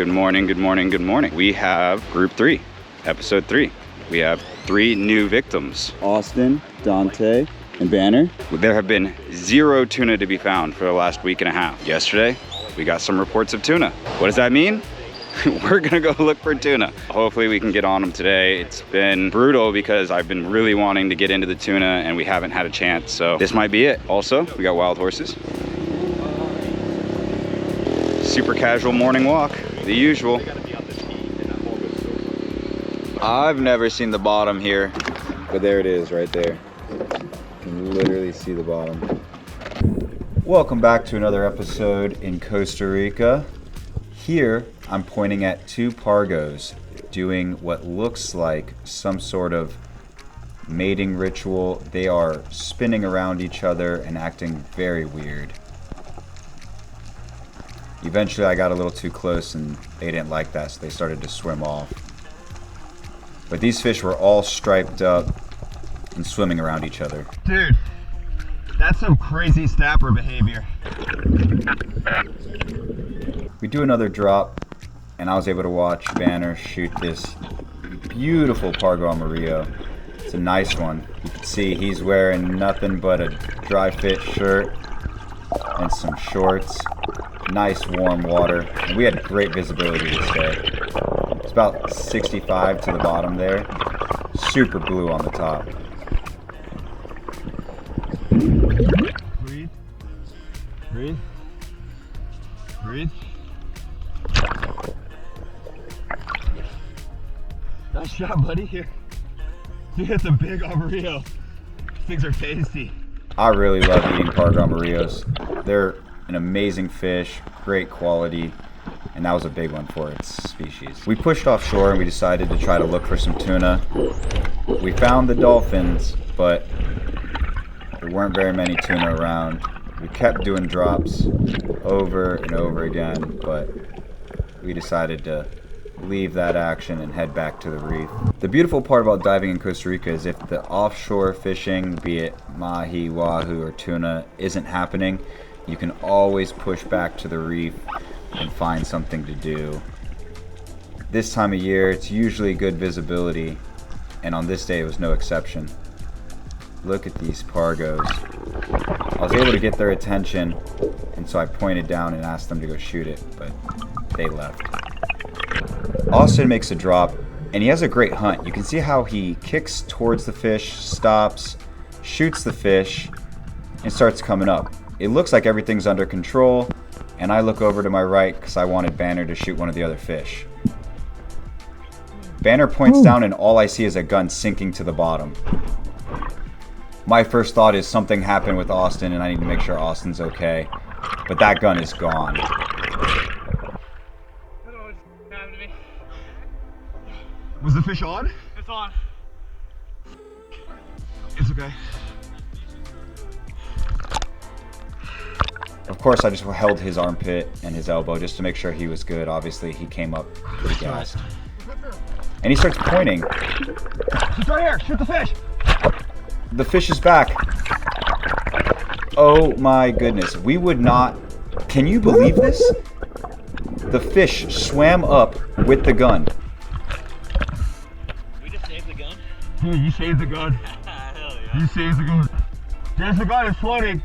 Good morning, good morning, good morning. We have group 3, episode 3. We have 3 new victims. Austin, Dante, and Banner. There have been 0 tuna to be found for the last week and a half. Yesterday, we got some reports of tuna. What does that mean? We're gonna go look for tuna. Hopefully we can get on them today. It's been brutal because I've been really wanting to get into the tuna and we haven't had a chance. So this might be it. Also, we got wild horses. Super casual morning walk, the usual. I've never seen the bottom here, but there it is right there. You can literally see the bottom. Welcome back to another episode in Costa Rica. Here, I'm pointing at 2 pargos doing what looks like some sort of mating ritual. They are spinning around each other and acting very weird. Eventually I got a little too close and they didn't like that, so they started to swim off. But these fish were all striped up and swimming around each other. Dude, that's some crazy snapper behavior. We do another drop and I was able to watch Banner shoot this beautiful Pargo Amarillo. It's a nice one. You can see he's wearing nothing but a dry fit shirt and some shorts. Nice warm water. And we had great visibility this day. It's about 65 to the bottom there. Super blue on the top. Breathe. Breathe. Breathe. Nice shot, buddy. Here. Dude, that's a big Amarillo. These things are tasty. I really love eating Pargo Amarillos. They're an amazing fish, great quality, and that was a big one for its species. We pushed offshore and we decided to try to look for some tuna. We found the dolphins, but there weren't very many tuna around. We kept doing drops over and over again, but we decided to leave that action and head back to the reef. The beautiful part about diving in Costa Rica is if the offshore fishing, be it mahi, wahoo, or tuna, isn't happening, you can always push back to the reef and find something to do. This time of year, it's usually good visibility, and on this day it was no exception. Look at these pargos. I was able to get their attention, and so I pointed down and asked them to go shoot it, but they left. Austin makes a drop, and he has a great hunt. You can see how he kicks towards the fish, stops, shoots the fish, and starts coming up. It looks like everything's under control, and I look over to my right because I wanted Banner to shoot one of the other fish. Banner points down and all I see is a gun sinking to the bottom. My first thought is something happened with Austin and I need to make sure Austin's okay, but that gun is gone. Was the fish on? It's on. It's okay. Of course, I just held his armpit and his elbow just to make sure he was good. Obviously, he came up pretty gassed. And he starts pointing. He's right here. Shoot the fish. The fish is back. Oh my goodness. We would not... Can you believe this? The fish swam up with the gun. We just saved the gun? Dude, you saved the gun. Hell yeah. You saved the gun. There's the gun. It's floating.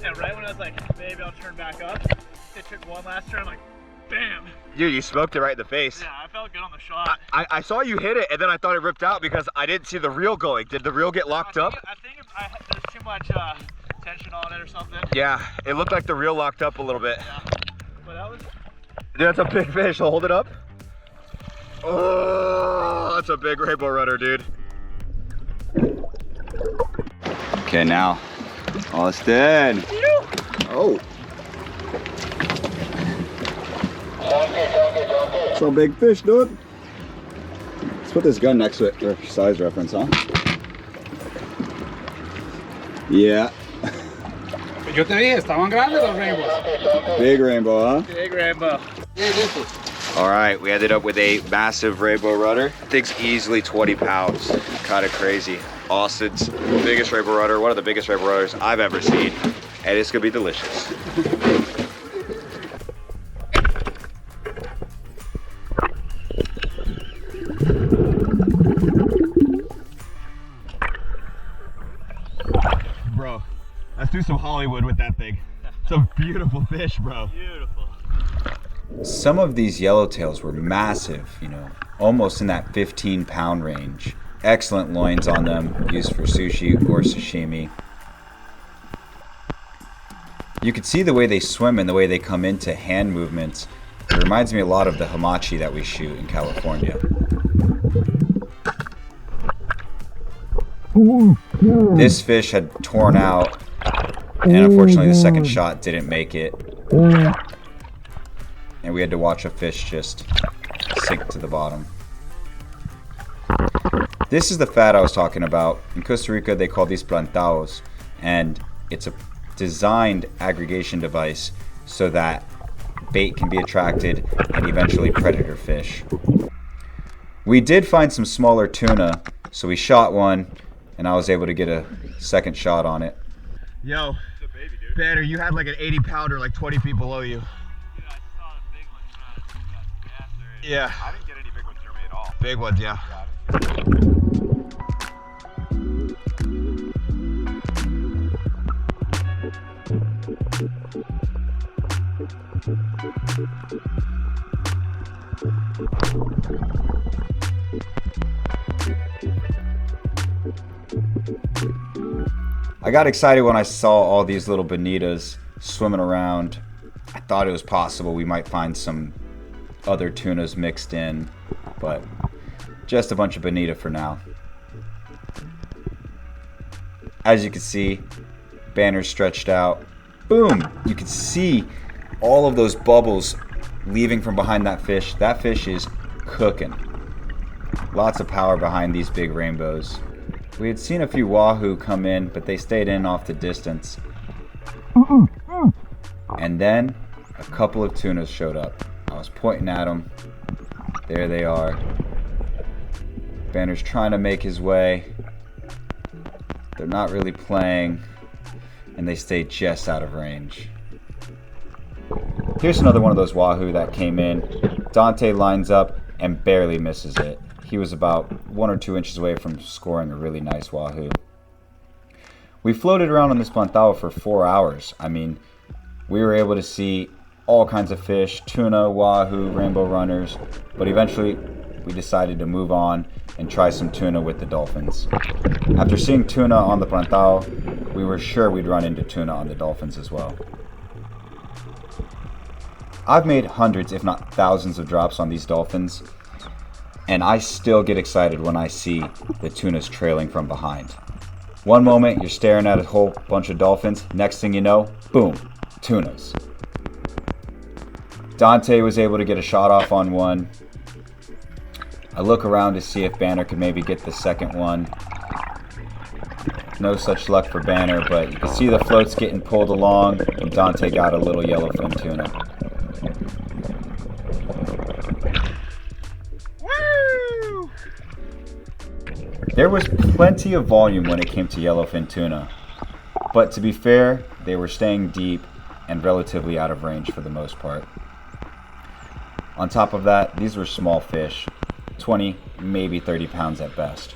And right when I was like, maybe I'll turn back up, it took one last turn, like, bam. Dude, you smoked it right in the face. Yeah, I felt good on the shot. I saw you hit it, and then I thought it ripped out because I didn't see the reel going. Did the reel get locked up? I think there's too much tension on it or something. Yeah, it looked like the reel locked up a little bit. Yeah, but that was... Dude, that's a big fish. I'll hold it up. Oh, that's a big rainbow rudder, dude. Okay, now, Austin. Oh. It's a big fish, dude. Let's put this gun next to it for size reference, huh? Yeah. Yo te dije, estaban grandes los rainbows. Big rainbow, huh? Big rainbow. All right, we ended up with a massive rainbow rudder. Thing's easily 20 pounds. Kind of crazy. Austin's biggest rainbow rudder, one of the biggest rainbow rudders I've ever seen. And it's gonna be delicious. Let's do some Hollywood with that thing. It's a beautiful fish, bro. Beautiful. Some of these yellowtails were massive, you know, almost in that 15-pound range. Excellent loins on them, used for sushi or sashimi. You could see the way they swim and the way they come into hand movements. It reminds me a lot of the hamachi that we shoot in California. This fish had torn out, and unfortunately the second shot didn't make it. And we had to watch a fish just sink to the bottom. This is the fat I was talking about. In Costa Rica they call these plantaos, and it's a designed aggregation device so that bait can be attracted and eventually predator fish. We did find some smaller tuna, so we shot one and I was able to get a second shot on it. Yo, Banner, you had like an 80 pounder like 20 feet below you. Yeah. I didn't get any big ones near me at all. Big ones, yeah. I got excited when I saw all these little bonitas swimming around. I thought it was possible we might find some other tunas mixed in, but just a bunch of bonita for now. As you can see, Banner's stretched out. Boom! You can see all of those bubbles leaving from behind that fish. That fish is cooking. Lots of power behind these big rainbows. We had seen a few wahoo come in, but they stayed in off the distance. And then a couple of tunas showed up. I was pointing at them. There they are. Banner's trying to make his way. They're not really playing, and they stay just out of range. Here's another one of those wahoo that came in. Dante lines up and barely misses it. He was about 1 or 2 inches away from scoring a really nice wahoo. We floated around on this plantao for 4 hours. I mean, we were able to see all kinds of fish, tuna, wahoo, rainbow runners, but eventually we decided to move on and try some tuna with the dolphins. After seeing tuna on the plantao, we were sure we'd run into tuna on the dolphins as well. I've made hundreds, if not thousands, of drops on these dolphins, and I still get excited when I see the tunas trailing from behind. One moment you're staring at a whole bunch of dolphins, next thing you know, boom, tunas. Dante was able to get a shot off on one. I look around to see if Banner could maybe get the second one. No such luck for Banner, but you can see the floats getting pulled along, and Dante got a little yellowfin tuna. Woo! There was plenty of volume when it came to yellowfin tuna, but to be fair, they were staying deep and relatively out of range for the most part. On top of that, these were small fish, 20, maybe 30 pounds at best.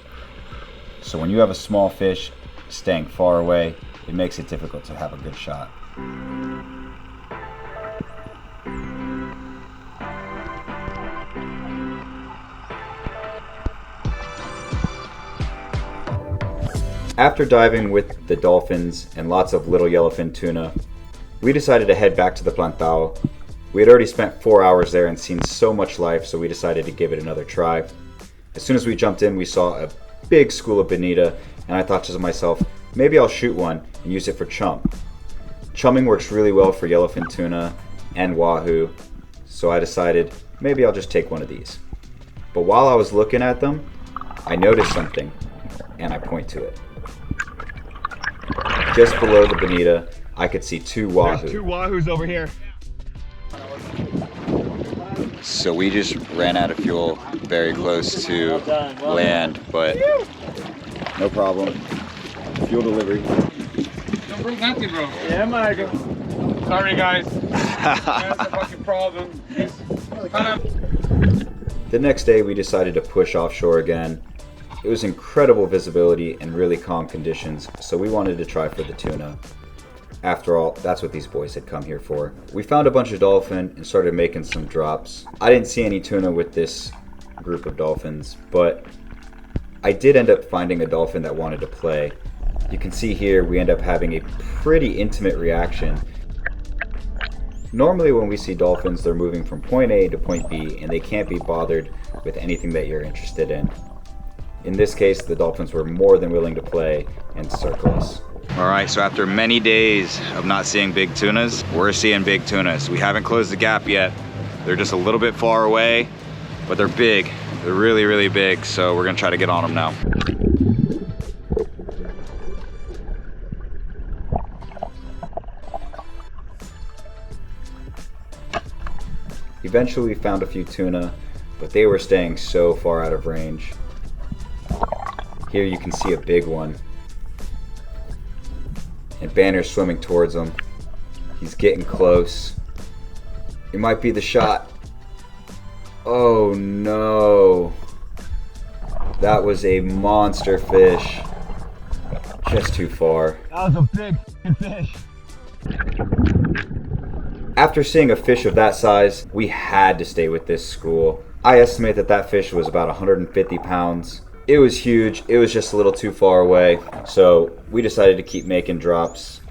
So when you have a small fish staying far away, it makes it difficult to have a good shot. After diving with the dolphins and lots of little yellowfin tuna, we decided to head back to the plantao. We had already spent 4 hours there and seen so much life, so we decided to give it another try. As soon as we jumped in, we saw a big school of bonita, and I thought to myself, maybe I'll shoot one and use it for chum. Chumming works really well for yellowfin tuna and wahoo, so I decided maybe I'll just take one of these. But while I was looking at them, I noticed something, and I point to it. Just below the bonita, I could see 2 wahoo. There's 2 wahoos over here. So we just ran out of fuel very close to land, but no problem. Fuel delivery. Don't bring nothing, bro. Yeah, Michael. Sorry, guys. That's a fucking problem. The next day we decided to push offshore again. It was incredible visibility and really calm conditions, so we wanted to try for the tuna. After all, that's what these boys had come here for. We found a bunch of dolphin and started making some drops. I didn't see any tuna with this group of dolphins, but I did end up finding a dolphin that wanted to play. You can see here we end up having a pretty intimate reaction. Normally when we see dolphins, they're moving from point A to point B and they can't be bothered with anything that you're interested in. In this case, the dolphins were more than willing to play and circle us. All right, so after many days of not seeing big tunas, we're seeing big tunas. We haven't closed the gap yet. They're just a little bit far away, but they're big. They're really, really big, so we're gonna try to get on them now. Eventually we found a few tuna, but they were staying so far out of range. Here you can see a big one. And Banner's swimming towards him. He's getting close. It might be the shot. Oh no. That was a monster fish. Just too far. That was a big fish. After seeing a fish of that size, we had to stay with this school. I estimate that that fish was about 150 pounds. It was huge, it was just a little too far away, so we decided to keep making drops.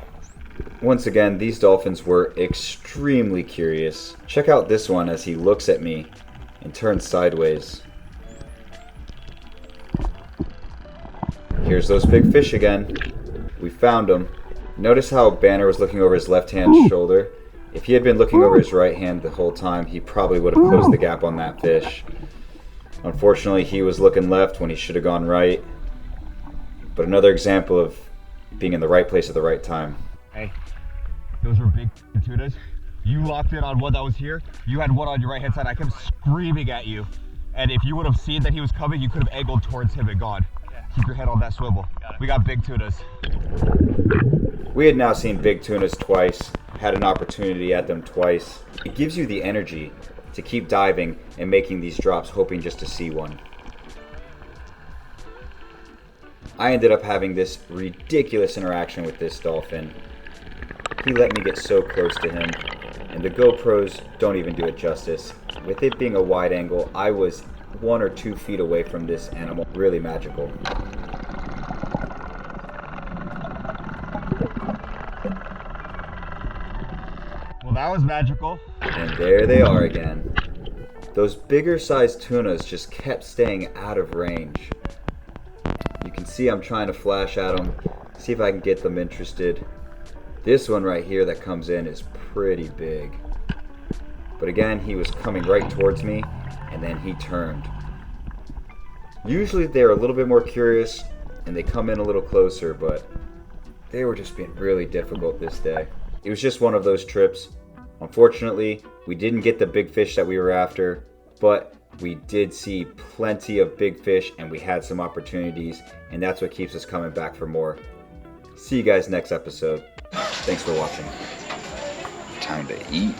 Once again, these dolphins were extremely curious. Check out this one as he looks at me and turns sideways. Here's those big fish again. We found them. Notice how Banner was looking over his left hand shoulder. If he had been looking over his right hand the whole time, he probably would have closed the gap on that fish. Unfortunately, he was looking left when he should have gone right. But another example of being in the right place at the right time. Hey, those were big tunas. You locked in on one that was here. You had one on your right hand side. I kept screaming at you. And if you would have seen that he was coming, you could have angled towards him and gone. Yeah. Keep your head on that swivel. We got big tunas. We had now seen big tunas twice, had an opportunity at them twice. It gives you the energy to keep diving and making these drops, hoping just to see one. I ended up having this ridiculous interaction with this dolphin. He let me get so close to him, and the GoPros don't even do it justice. With it being a wide angle, I was 1 or 2 feet away from this animal. Really magical. Well, that was magical. And there they are again. Those bigger sized tunas just kept staying out of range. You can see I'm trying to flash at them, see if I can get them interested. This one right here that comes in is pretty big. But again, he was coming right towards me, and then he turned. Usually they're a little bit more curious, and they come in a little closer, but they were just being really difficult this day. It was just one of those trips. Unfortunately, we didn't get the big fish that we were after, but we did see plenty of big fish and we had some opportunities, and that's what keeps us coming back for more. See you guys next episode. Thanks for watching. Time to eat.